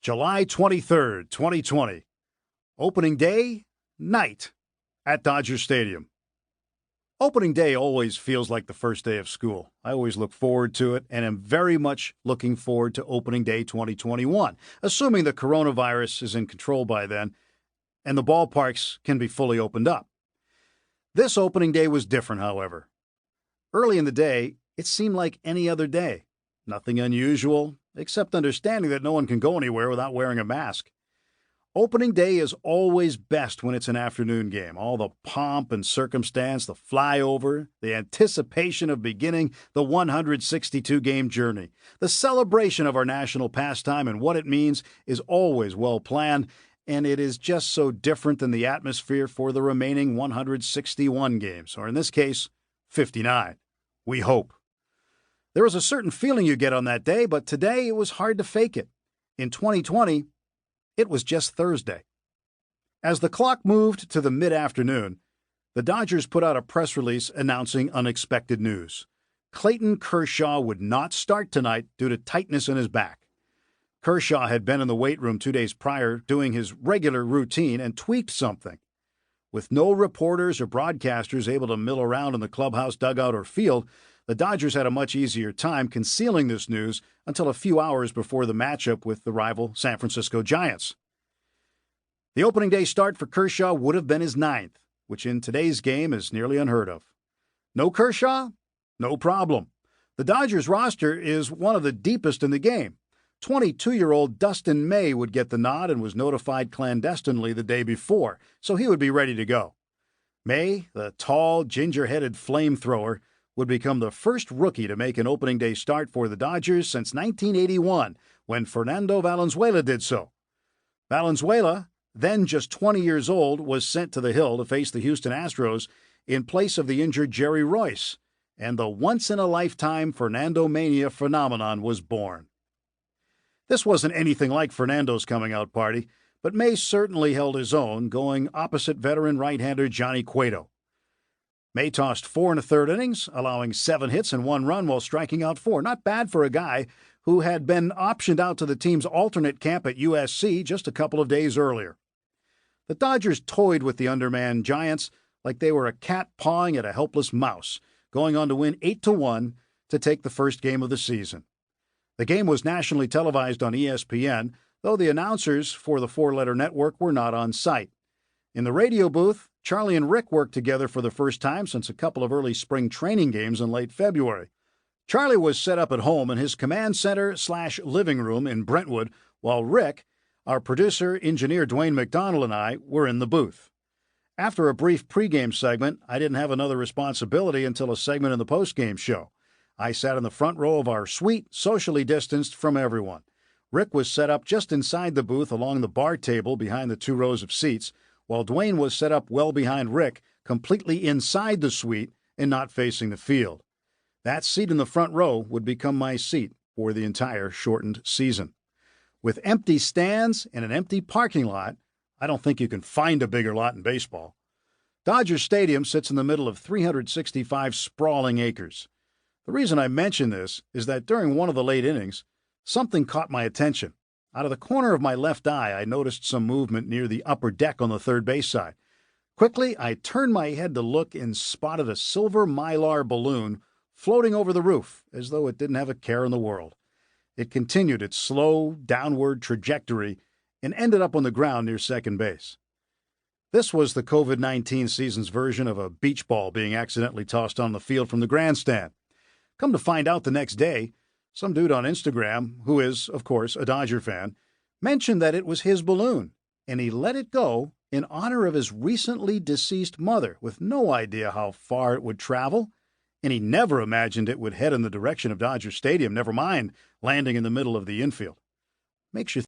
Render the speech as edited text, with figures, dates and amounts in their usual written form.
July 23rd, 2020. Opening day, night at Dodger Stadium. Opening day always feels like the first day of school. I always look forward to it and am very much looking forward to opening day 2021, assuming the coronavirus is in control by then and the ballparks can be fully opened up. This opening day was different, however. Early in the day, it seemed like any other day. Nothing unusual, except understanding that no one can go anywhere without wearing a mask. Opening day is always best when it's an afternoon game. All the pomp and circumstance, the flyover, the anticipation of beginning the 162-game journey. The celebration of our national pastime and what it means is always well planned, and it is just so different than the atmosphere for the remaining 161 games, or in this case, 59. We hope. There is a certain feeling you get on that day, but today it was hard to fake it. In 2020, it was just Thursday. As the clock moved to the mid-afternoon, the Dodgers put out a press release announcing unexpected news. Clayton Kershaw would not start tonight due to tightness in his back. Kershaw had been in the weight room 2 days prior doing his regular routine and tweaked something. With no reporters or broadcasters able to mill around in the clubhouse, dugout, or field, the Dodgers had a much easier time concealing this news until a few hours before the matchup with the rival San Francisco Giants. The opening day start for Kershaw would have been his 9th, which in today's game is nearly unheard of. No Kershaw? No problem. The Dodgers roster is one of the deepest in the game. 22-year-old Dustin May would get the nod and was notified clandestinely the day before, so he would be ready to go. May, the tall, ginger-headed flamethrower, would become the first rookie to make an opening day start for the Dodgers since 1981, when Fernando Valenzuela did so. Valenzuela, then just 20 years old, was sent to the Hill to face the Houston Astros in place of the injured Jerry Royce, and the once-in-a-lifetime Fernando Mania phenomenon was born. This wasn't anything like Fernando's coming-out party, but May certainly held his own, going opposite veteran right-hander Johnny Cueto. May tossed 4 1/3 innings, allowing 7 hits and 1 run while striking out 4. Not bad for a guy who had been optioned out to the team's alternate camp at USC just a couple of days earlier. The Dodgers toyed with the undermanned Giants like they were a cat pawing at a helpless mouse, going on to win 8-1 to take the first game of the season. The game was nationally televised on ESPN, though the announcers for the four-letter network were not on site. In the radio booth, Charlie and Rick worked together for the first time since a couple of early spring training games in late February. Charlie was set up at home in his command center/living room in Brentwood, while Rick, our producer, engineer Dwayne McDonald, and I were in the booth. After a brief pregame segment, I didn't have another responsibility until a segment in the postgame show. I sat in the front row of our suite, socially distanced from everyone. Rick was set up just inside the booth along the bar table behind the 2 rows of seats, while Dwayne was set up well behind Rick, completely inside the suite and not facing the field. That seat in the front row would become my seat for the entire shortened season. With empty stands and an empty parking lot, I don't think you can find a bigger lot in baseball. Dodger Stadium sits in the middle of 365 sprawling acres. The reason I mention this is that during one of the late innings, something caught my attention. Out of the corner of my left eye, I noticed some movement near the upper deck on the third base side. Quickly, I turned my head to look and spotted a silver mylar balloon floating over the roof, as though it didn't have a care in the world. It continued its slow, downward trajectory and ended up on the ground near second base. This was the COVID-19 season's version of a beach ball being accidentally tossed on the field from the grandstand. Come to find out the next day, some dude on Instagram, who is, of course, a Dodger fan, mentioned that it was his balloon, and he let it go in honor of his recently deceased mother, with no idea how far it would travel, and he never imagined it would head in the direction of Dodger Stadium, never mind landing in the middle of the infield. Makes you